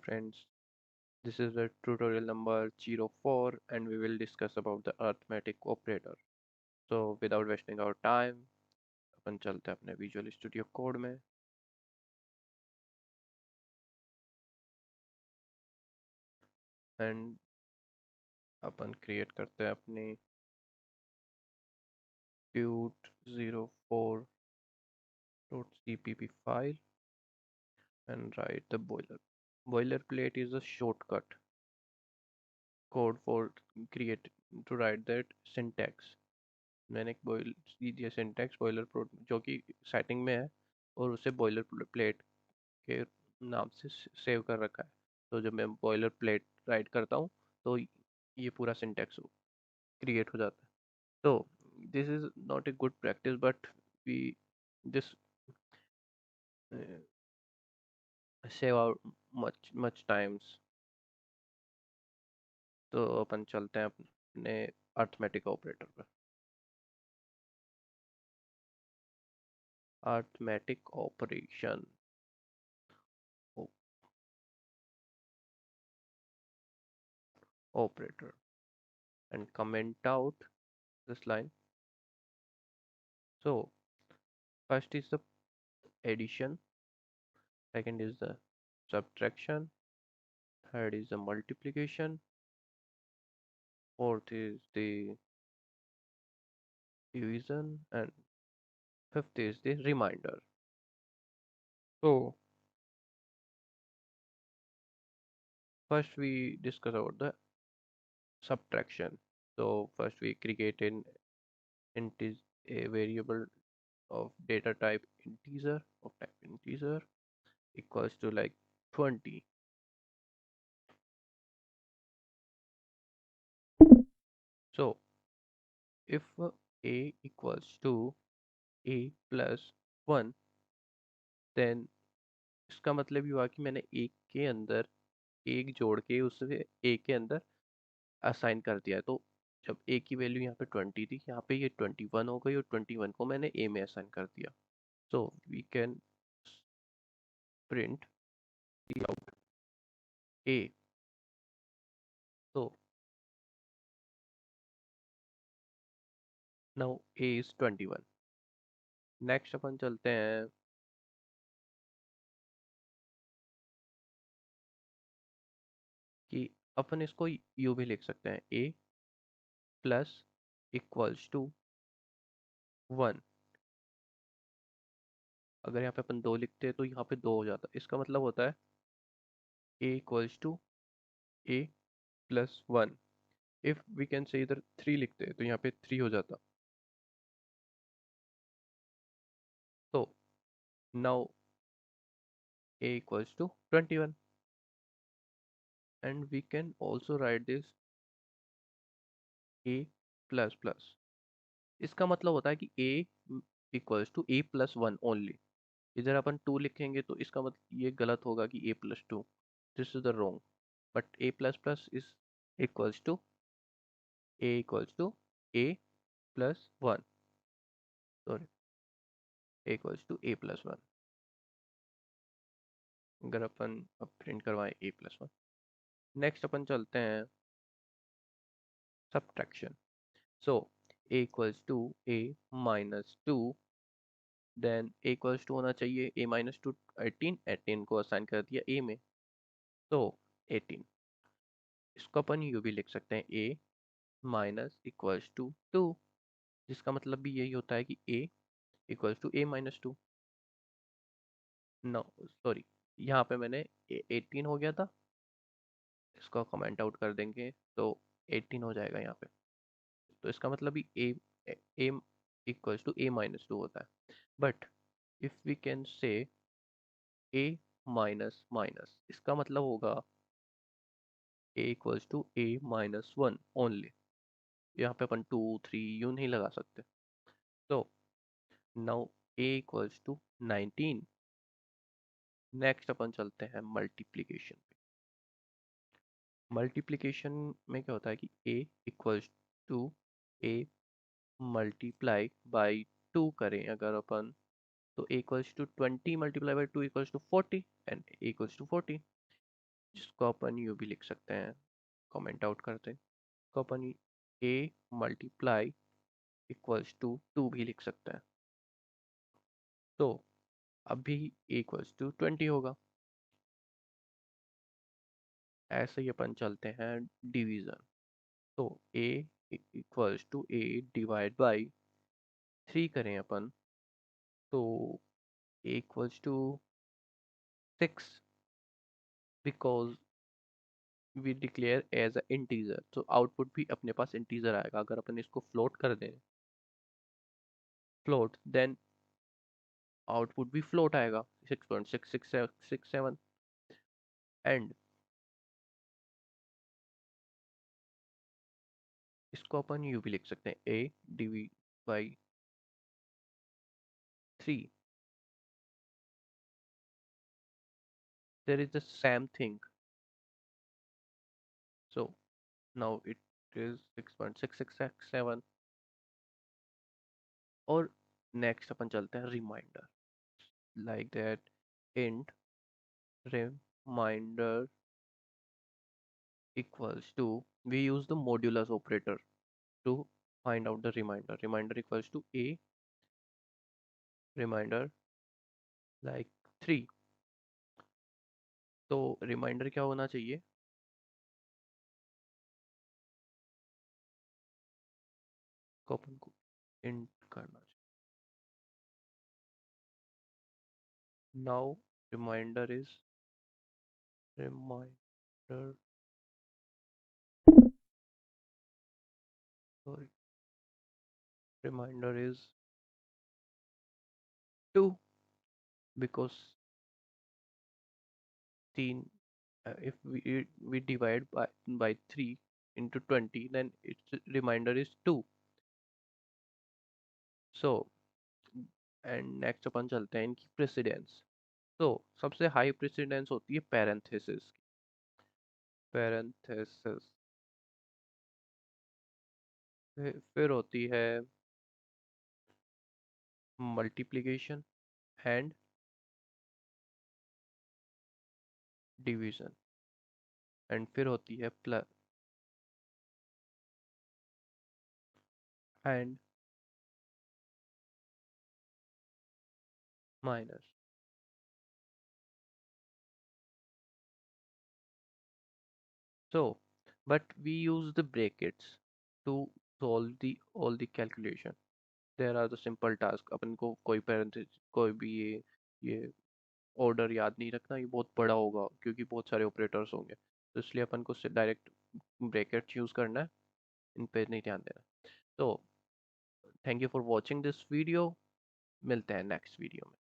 friends, this is the tutorial number 04 and we will discuss about the arithmetic operator. So without wasting our time, अपन चलते हैं अपने visual studio code में and upon create करते हैं अपनी tut04.cpp file and write the boilerplate is a shortcut code for create to write that syntax. मैंने एक boil दिया सिंटैक्स बॉयलर प्लेट जो कि सेटिंग में है और उसे बॉयलर प्लेट के नाम से सेव कर रखा है। तो जब मैं बॉयलर प्लेट राइट करता हूँ तो ये पूरा सिंटैक्स क्रिएट हो जाता है। तो this is not a good practice but we this save out much much times. तो अपन चलते हैं अपने अर्थमेटिक ऑपरेटर पर। Arithmetic operation operator and comment out this line. So first is the addition, second is the subtraction, third is the multiplication, fourth is the division, and fifth is the remainder. So first we discuss about the subtraction. So first we create an a variable of data type integer equals to like 20. So if a equals to a plus 1, then इसका मतलब ये हुआ कि मैंने एक के अंदर एक जोड़ के उसे ए के अंदर असाइन कर दिया है। तो जब ए की वैल्यू यहाँ पे 20 थी, यहाँ पे ये 21 हो गई और 21 को मैंने ए में असाइन कर दिया। So we can print out A. तो नाउ ए इज 21। नेक्स्ट अपन चलते हैं कि अपन इसको यू भी लिख सकते हैं, ए प्लस इक्वल्स टू 1। अगर यहाँ पे अपन 2 लिखते हैं तो यहाँ पे 2 हो जाता है। इसका मतलब होता है A equals to A plus 1। If we can say इधर 3 लिखते हैं तो यहाँ पे 3 हो जाता। तो now a equals to 21 and we can also write this a plus plus। इसका मतलब होता है कि a equals to a plus 1 only. इधर अपन 2 लिखेंगे तो इसका मतलब ये गलत होगा कि a plus 2, this is the wrong. But a plus plus is equals to a equals to a plus 1, sorry a equals to a plus 1। अगर अपन अब प्रिंट करवाएं a plus 1। नेक्स्ट अपन चलते हैं subtraction. So a equals to a minus 2, then a equals to होना चाहिए a minus two 18। 18 को assign कर दिया a में, तो 18। इसको अपन यू भी लिख सकते हैं, a माइनस इक्वल्स टू 2, जिसका मतलब भी यही होता है कि a equals to a minus 2। No sorry, यहाँ पे मैंने 18 हो गया था, इसको कमेंट आउट कर देंगे तो 18 हो जाएगा यहाँ पे। तो इसका मतलब भी a equals to a minus 2 होता है। But if we can say a minus minus, इसका मतलब होगा a equals to a minus 1 only. यहाँ पे अपन 2 3 यूं नहीं लगा सकते। तो now a equals to 19। Next अपन चलते हैं मल्टीप्लिकेशन पे। मल्टीप्लिकेशन में क्या होता है कि a equals to a multiply by 2 करें अगर अपन, तो a equals to 20 multiply by 2 equals to 40 and a equals to 40। जिसको अपन यू भी लिख सकते हैं, कमेंट आउट करते हैं, इसको अपन a मल्टीप्लाई इक्वल्स टू 2 भी लिख सकते हैं। तो अभी इक्वल्स टू 20 होगा। ऐसे ही अपन चलते हैं डिवीजन। तो a equals to a divide by 3 करें अपन, तो a equals to 6 because we declare as a integer, तो आउटपुट भी अपने पास इंटीजर आएगा। अगर अपन इसको फ्लोट कर दें, फ्लोट, देन आउटपुट भी फ्लोट आएगा 6.6667। एंड इसको अपन यू भी लिख सकते हैं, a divide by 3। There is the same thing, so now it is 6.6667। और नेक्स्ट अपन चलते हैं reminder, like that int reminder equals to, we use the modulus operator to find out the remainder. Remainder equals to a reminder like 3। तो reminder क्या होना चाहिए, को अपन को int करना चाहिए। Now reminder is reminder, sorry, reminder is 2 because 3, if we divide by 3 into 20, then its reminder is 2। So and next अपन चलते हैं इनकी प्रेसिडेंस। तो सबसे हाई प्रेसिडेंस होती है पैरेंथेसिस की। पैरेंथेसिस फिर होती है मल्टीप्लिकेशन एंड डिवीजन, एंड फिर होती है plus and minus. So but we use the brackets to solve the all the calculation. There are the simple task, अपन को कोई parenthesis कोई भी ये ऑर्डर याद नहीं रखना, ये बहुत बड़ा होगा क्योंकि बहुत सारे ऑपरेटर्स होंगे, तो इसलिए अपन को डायरेक्ट ब्रैकेट यूज करना है, इन पे नहीं ध्यान देना। तो thank you for watching this video, मिलते हैं नेक्स्ट वीडियो में।